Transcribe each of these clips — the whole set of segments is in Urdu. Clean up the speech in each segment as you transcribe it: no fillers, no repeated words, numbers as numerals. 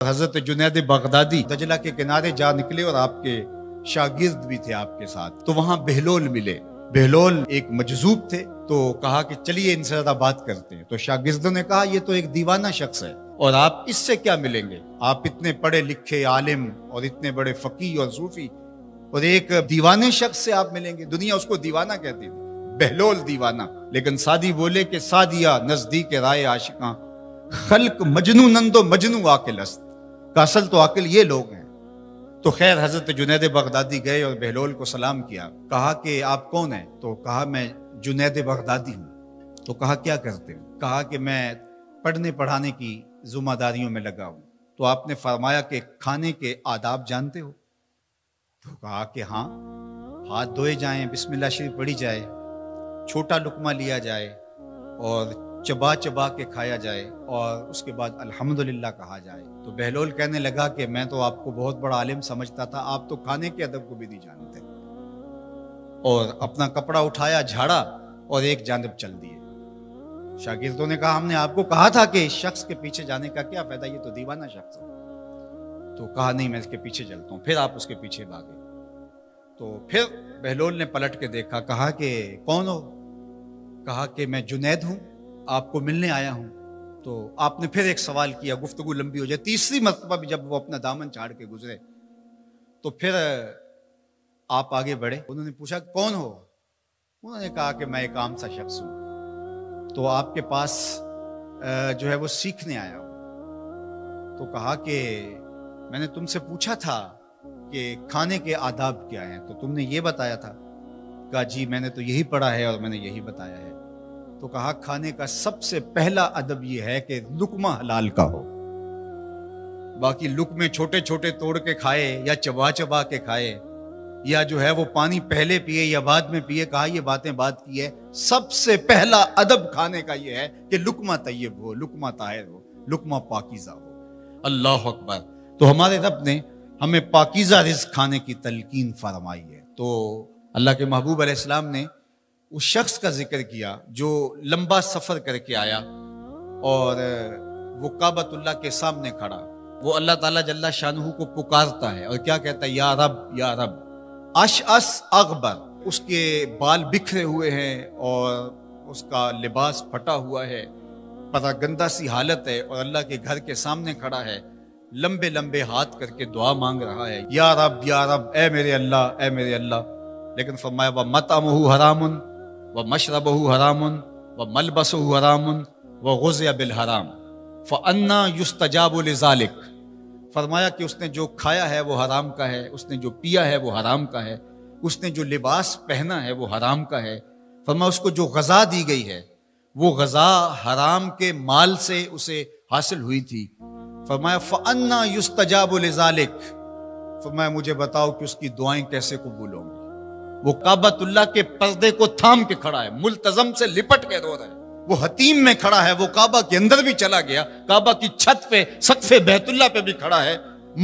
حضرت جنید بغدادی دجلہ کے کنارے جا نکلے اور آپ کے شاگرد بھی تھے آپ کے ساتھ، تو وہاں بہلول ملے۔ بہلول ایک مجذوب تھے، تو کہا کہ چلیے ان سے زیادہ بات کرتے ہیں۔ تو شاگردوں نے کہا یہ تو ایک دیوانہ شخص ہے اور آپ اس سے کیا ملیں گے، آپ اتنے پڑھے لکھے عالم اور اتنے بڑے فقیہ اور صوفی، اور ایک دیوانے شخص سے آپ ملیں گے؟ دنیا اس کو دیوانہ کہتی تھی، بہلول دیوانہ۔ لیکن سادی بولے کہ سادیا نزدیک رائے عاشقاں، خلق مجنونند و مجنو عاقل است، کا اصل تو عاقل یہ لوگ ہیں۔ تو خیر حضرت جنید بغدادی گئے اور بہلول کو سلام کیا، کہا کہ آپ کون ہیں؟ تو کہا میں جنید بغدادی ہوں۔ تو کہا کیا کرتے ہو؟ کہا کہ میں پڑھنے پڑھانے کی ذمہ داریوں میں لگا ہوں۔ تو آپ نے فرمایا کہ کھانے کے آداب جانتے ہو؟ تو کہا کہ ہاں، ہاتھ دھوئے جائیں، بسم اللہ شریف پڑھی جائے، چھوٹا لقمہ لیا جائے اور چبا چبا کے کھایا جائے اور اس کے بعد الحمدللہ کہا جائے۔ تو بہلول کہنے لگا کہ میں تو آپ کو بہت بڑا عالم سمجھتا تھا، آپ تو کھانے کے ادب کو بھی نہیں جانتے۔ اور اپنا کپڑا اٹھایا، جھاڑا اور ایک جانب چل دیے۔ شاگردوں نے کہا ہم نے آپ کو کہا تھا کہ اس شخص کے پیچھے جانے کا کیا فائدہ، یہ تو دیوانہ شخص ہے۔ تو کہا نہیں میں اس کے پیچھے چلتا ہوں۔ پھر آپ اس کے پیچھے بھاگے۔ تو پھر بہلول نے پلٹ کے دیکھا، کہا کہ کون ہو؟ کہا کہ میں جنید ہوں، آپ کو ملنے آیا ہوں۔ تو آپ نے پھر ایک سوال کیا، گفتگو لمبی ہو جائے۔ تیسری مرتبہ بھی جب وہ اپنا دامن چھاڑ کے گزرے تو پھر آپ آگے بڑھے۔ انہوں نے پوچھا کون ہو؟ انہوں نے کہا کہ میں ایک عام سا شخص ہوں، تو آپ کے پاس جو ہے وہ سیکھنے آیا ہوں۔ تو کہا کہ میں نے تم سے پوچھا تھا کہ کھانے کے آداب کیا ہیں، تو تم نے یہ بتایا تھا۔ کہا جی میں نے تو یہی پڑھا ہے اور میں نے یہی بتایا ہے۔ تو کہا کھانے کا سب سے پہلا ادب یہ ہے کہ لقمہ حلال کا ہو، باقی لقمے چھوٹے چھوٹے توڑ کے کھائے یا چبا چبا کے کھائے یا جو ہے وہ پانی پہلے پیے یا بعد میں پیے، کہا یہ باتیں بات کی ہے۔ سب سے پہلا ادب کھانے کا یہ ہے کہ لقمہ طیب ہو، لقمہ طاہر ہو، لقمہ پاکیزہ ہو۔ اللہ اکبر۔ تو ہمارے رب نے ہمیں پاکیزہ رزق کھانے کی تلقین فرمائی ہے۔ تو اللہ کے محبوب علیہ السلام نے اس شخص کا ذکر کیا جو لمبا سفر کر کے آیا اور وہ کعبۃ اللہ کے سامنے کھڑا، وہ اللہ تعالیٰ جل شانہ کو پکارتا ہے اور کیا کہتا ہے، یا رب یا رب۔ اشعث اغبر، اس کے بال بکھرے ہوئے ہیں اور اس کا لباس پھٹا ہوا ہے، پتہ گندہ سی حالت ہے، اور اللہ کے گھر کے سامنے کھڑا ہے، لمبے لمبے ہاتھ کر کے دعا مانگ رہا ہے، یا رب یا رب، اے میرے اللہ اے میرے اللہ۔ لیکن فرمایا وَمَطْعَمُهُ حَرَامٌ وَمَشْرَبُهُ حَرَامٌ وَمَلْبَسُهُ حَرَامٌ وَغُذِّيَ بِالْحَرَامِ فَأَنَّىٰ يُسْتَجَابُ لِذَٰلِكَ۔ فرمایا کہ اس نے جو کھایا ہے وہ حرام کا ہے، اس نے جو پیا ہے وہ حرام کا ہے، اس نے جو لباس پہنا ہے وہ حرام کا ہے۔ فرمایا اس کو جو غذا دی گئی ہے وہ غذا حرام کے مال سے اسے حاصل ہوئی تھی۔ فرمایا فَأَنَّىٰ يُسْتَجَابُ لِذَٰلِكَ۔ فرمایا مجھے بتاؤ کہ اس کی دعائیں کیسے قبول ہوں گی۔ وہ کعبۃ اللہ کے پردے کو تھام کے کھڑا ہے، ملتزم سے لپٹ کے رو رہا ہے، وہ حتیم میں کھڑا ہے، وہ کعبہ کے اندر بھی چلا گیا، کعبہ کی چھت پہ سقف بیت اللہ پہ بھی کھڑا ہے،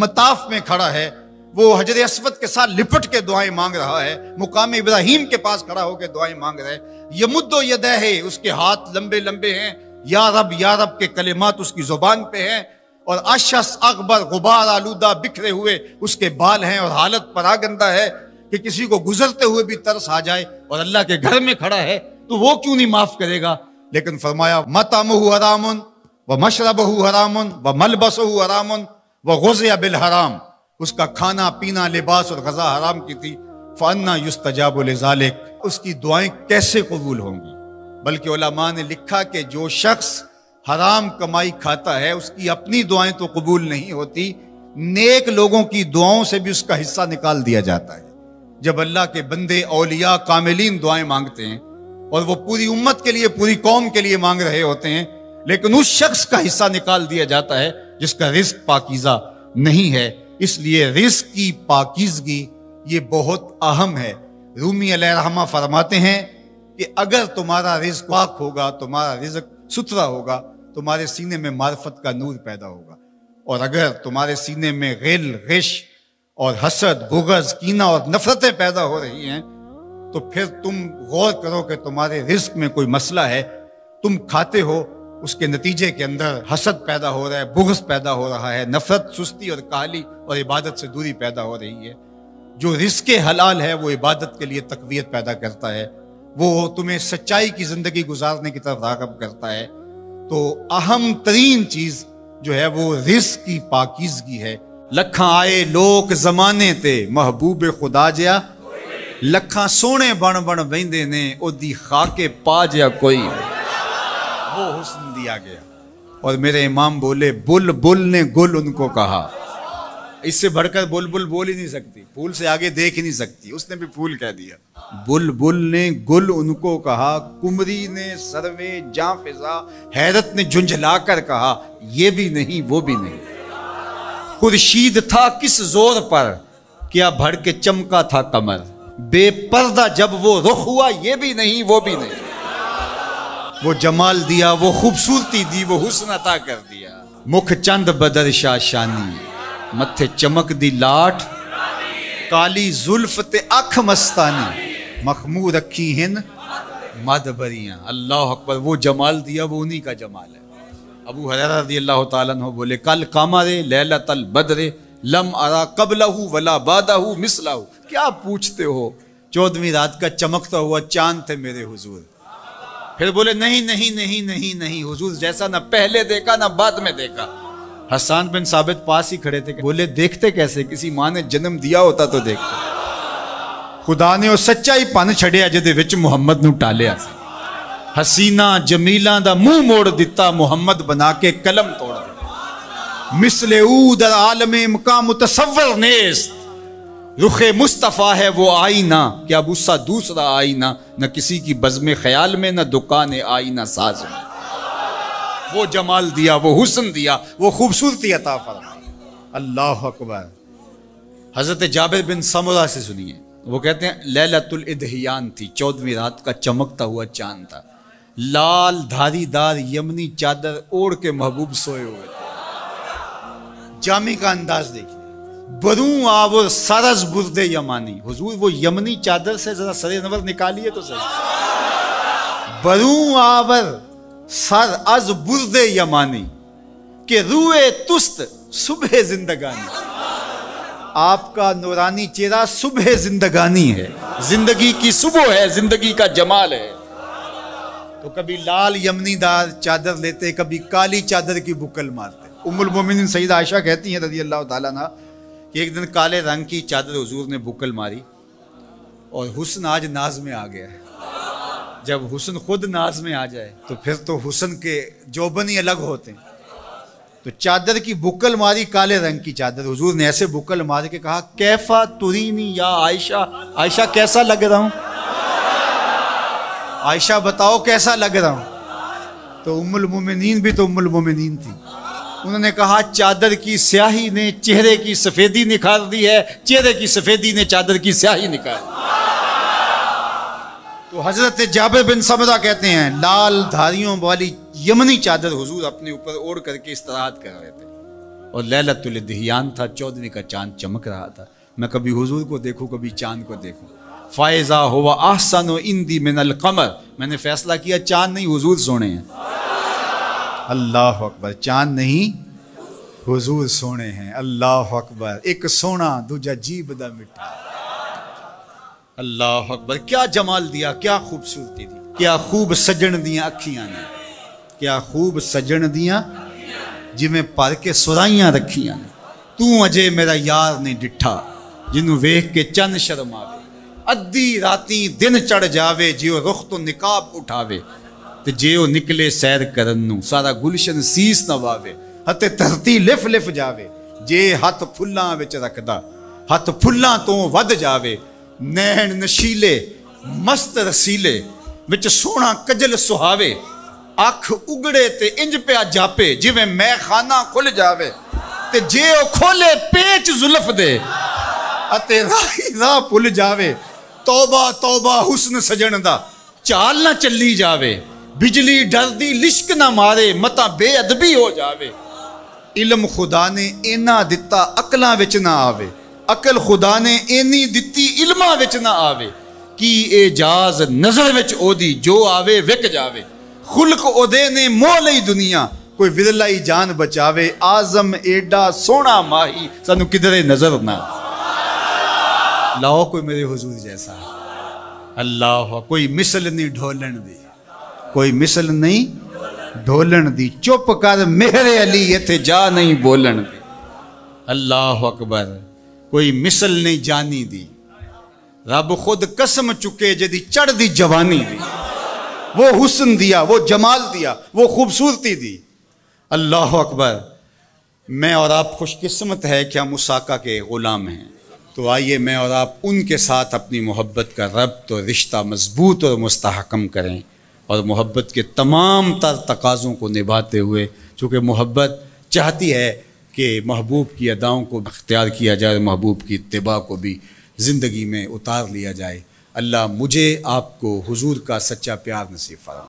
مطاف میں کھڑا ہے، وہ حجر اسود کے ساتھ لپٹ کے دعائیں مانگ رہا ہے، مقام ابراہیم کے پاس کھڑا ہو کے دعائیں مانگ رہا ہے۔ یمد یدہ، اس کے ہاتھ لمبے لمبے ہیں، یا رب کے کلمات اس کی زبان پہ ہیں، اور اشعث اغبر، غبار آلودہ بکھرے ہوئے اس کے بال ہیں، اور حالت پراگندہ ہے کہ کسی کو گزرتے ہوئے بھی ترس آ جائے، اور اللہ کے گھر میں کھڑا ہے تو وہ کیوں نہیں معاف کرے گا۔ لیکن فرمایا مطعمہ حرام ومشربہ حرام وملبسہ حرام وغذی بالحرام، اس کا کھانا پینا لباس اور غذا حرام کی تھی۔ فأنیٰ یستجاب لذالک، اس کی دعائیں کیسے قبول ہوں گی؟ بلکہ علماء نے لکھا کہ جو شخص حرام کمائی کھاتا ہے اس کی اپنی دعائیں تو قبول نہیں ہوتی، نیک لوگوں کی دعاؤں سے بھی اس کا حصہ نکال دیا جاتا ہے۔ جب اللہ کے بندے اولیاء کاملین دعائیں مانگتے ہیں اور وہ پوری امت کے لیے، پوری قوم کے لیے مانگ رہے ہوتے ہیں، لیکن اس شخص کا حصہ نکال دیا جاتا ہے جس کا رزق پاکیزہ نہیں ہے۔ اس لیے رزق کی پاکیزگی یہ بہت اہم ہے۔ رومی علیہ الرحمہ فرماتے ہیں کہ اگر تمہارا رزق پاک ہوگا، تمہارا رزق ستھرا ہوگا، تمہارے سینے میں معرفت کا نور پیدا ہوگا، اور اگر تمہارے سینے میں غل، غش اور حسد، بغض، کینہ اور نفرتیں پیدا ہو رہی ہیں تو پھر تم غور کرو کہ تمہارے رزق میں کوئی مسئلہ ہے۔ تم کھاتے ہو اس کے نتیجے کے اندر حسد پیدا ہو رہا ہے، بغض پیدا ہو رہا ہے، نفرت، سستی اور کاہلی اور عبادت سے دوری پیدا ہو رہی ہے۔ جو رزق حلال ہے وہ عبادت کے لیے تقویت پیدا کرتا ہے، وہ تمہیں سچائی کی زندگی گزارنے کی طرف راغب کرتا ہے۔ تو اہم ترین چیز جو ہے وہ رزق کی پاکیزگی ہے۔ لکھاں آئے لوگ زمانے تے محبوب خدا جیا، لکھاں سونے بن بن ویندے نے او دی خاک پا جیا کوئی، وہ حسن دیا گیا۔ اور میرے امام بولے بل بل نے گل ان کو کہا، اس سے بڑھ کر بل بل بول ہی نہیں سکتی، پھول سے آگے دیکھ ہی نہیں سکتی، اس نے بھی پھول کہہ دیا۔ بل بل نے گل ان کو کہا، کمری نے سروے جاں فضا، حیرت نے جھنجھلا کر کہا یہ بھی نہیں وہ بھی نہیں۔ خورشید تھا کس زور پر، کیا بھڑ کے چمکا تھا قمر، بے پردہ جب وہ رخ ہوا یہ بھی نہیں وہ بھی نہیں۔ وہ جمال دیا، وہ خوبصورتی دی، وہ حسن عطا کر دیا۔ مکھ چند بدر شاشانی، متھے چمک دی لاٹ، کالی زلف تے اکھ مستانی، مخمور رکھی ہن مد بریاں۔ اللہ اکبر، وہ جمال دیا وہ انہی کا جمال ہے۔ ابو ہریرہ رضی اللہ تعالیٰ عنہ بولے کل قمر لیلۃ البدر لم ارا قبلہ ولا بعدہ مثلہ۔ کیا پوچھتے ہو، 14ویں رات کا چمکتا ہوا چاند تھے میرے حضور۔ پھر بولے نہیں نہیں نہیں نہیں نہیں، حضور جیسا نہ پہلے دیکھا نہ بعد میں دیکھا۔ حسان بن ثابت پاس ہی کھڑے تھے، بولے دیکھتے کیسے، کسی ماں نے جنم دیا ہوتا تو دیکھتے۔ خدا نے وہ سچائی پن چھڑیا جدے وچ محمد نو ٹالیا سی۔ حسینہ جمیلاں دا منہ موڑ دیتا، محمد بنا کے قلم توڑ دیتا۔ مثل او در عالم مقام متصور نیست، رخ مصطفیٰ ہے وہ آئینہ، کیا بوسا دوسرا آئینہ، نہ کسی کی بزم خیال میں نہ دکان آئینہ ساز میں۔ وہ جمال دیا، وہ حسن دیا، وہ خوبصورتی عطا فرمائی۔ اللہ اکبر۔ حضرت جابر بن سمرہ سے سنیے، وہ کہتے ہیں لیلۃ الادحیان تھی، 14ویں رات کا چمکتا ہوا چاند تھا، لال دھاری دار یمنی چادر اوڑھ کے محبوب سوئے ہوئے تھے۔ جامع کا انداز دیکھیے، بروں آور سرز برد یمانی، حضور وہ یمنی چادر سے ذرا سر انور نکالیے تو صحیح۔ بروں آور سر از برد یمانی، کہ روئے تست صبح زندگانی۔ آپ کا نورانی چہرہ صبح زندگانی ہے، زندگی کی صبح ہے، زندگی کا جمال ہے۔ تو کبھی لال یمنی دار چادر لیتے، کبھی کالی چادر کی بکل مارتے۔ ام المومنین سیدہ عائشہ کہتی ہیں رضی اللہ تعالیٰ عنہ کہ ایک دن کالے رنگ کی چادر حضور نے بکل ماری، اور حسن آج ناز میں آ گیا ہے۔ جب حسن خود ناز میں آ جائے تو پھر تو حسن کے جوبن ہی الگ ہوتے ہیں۔ تو چادر کی بکل ماری، کالے رنگ کی چادر، حضور نے ایسے بکل مار کے کہا کیفا ترینی یا عائشہ، عائشہ کیسا لگ رہا ہوں، عائشہ بتاؤ کیسا لگ رہا ہوں۔ تو ام المومنین بھی تو ام المومنین تھی، انہوں نے کہا چادر کی سیاہی نے چہرے کی سفیدی نکھار دی ہے، چہرے کی سفیدی نے چادر کی سیاہی نکال دی۔ تو حضرت جابر بن سمرہ کہتے ہیں لال دھاریوں والی یمنی چادر حضور اپنے اوپر اوڑھ کر کے استراحت کر رہے تھے، اور لیلۃ الادحیان تھا، 14ویں کا چاند چمک رہا تھا۔ میں کبھی حضور کو دیکھوں، کبھی چاند کو دیکھوں۔ فائزہ ہوا احسن عندی من القمر، میں نے فیصلہ کیا چاند نہیں حضور سونے ہیں۔ اللہ اکبر، چاند نہیں حضور سونے ہیں۔ اللہ اکبر، ایک سونا دوجا جیب دا مٹھا۔ اللہ اکبر، کیا جمال دیا، کیا خوبصورتی دی، کیا خوب سجن دیاں اکھیاں نے، کیا خوب سجن دیاں جویں پر کے سرائیاں رکھیاں نے۔ تو اجے میرا یار نہیں ڈٹھا، جنوں ویکھ کے چن شرم آوے، ادھی راتی دن چڑھ جاوے، جیو رخ تو نقاب اٹھاوے، تے جیو نکلے سیر کرن نو سارا گلشن سیس نواوے، ہتے دھرتی لف لف جاوے، جے ہاتھ پھلاں وچ رکھدا ہاتھ پھلاں تو ود جاوے، نین نشیلے مست رسیلے وچ سونا کجل سہاوے، اکھ اگڑے تے انج پیا جاپے جویں میں خانہ کھل جاوے، تے جے او کھولے پیچ زلف دے اتے راہی راہ پل جاوے، توبہ توبہ حسن سجن دا چال نہ چلی جاوے، بجلی ڈر دی لشک نہ مارے متا بے ادبی ہو جاوے، علم خدا نے اینا دتا عقلاں وچ نہ آوے، عقل خدا نے اینی دتی علماں وچ نہ آوے، کی اعجاز نظر وچ او دی جو آوے وک جاوے، خلق اودے نے مولئی دنیا کوئی ورلائی جان بچاوے آزم ایڈا سونا ماہی سانو کدھرے نظر نہ لاؤ کوئی میرے حضور جیسا اللہ کوئی مثل نہیں ڈھولن دی کوئی مثل نہیں ڈھولن دی چپ کر میرے علی ایتھے جا نہیں بولن دی اللہ اکبر کوئی مثل نہیں جانی دی رب خود قسم چکے جدی چڑھ دی جوانی دی وہ حسن دیا وہ جمال دیا وہ خوبصورتی دی اللہ اکبر میں اور آپ خوش قسمت ہے کہ ہم اس آقا کے غلام ہیں تو آئیے میں اور آپ ان کے ساتھ اپنی محبت کا ربط اور رشتہ مضبوط اور مستحکم کریں اور محبت کے تمام تر تقاضوں کو نبھاتے ہوئے چونکہ محبت چاہتی ہے کہ محبوب کی اداؤں کو اختیار کیا جائے محبوب کی اتباع کو بھی زندگی میں اتار لیا جائے اللہ مجھے آپ کو حضور کا سچا پیار نصیب فرمائے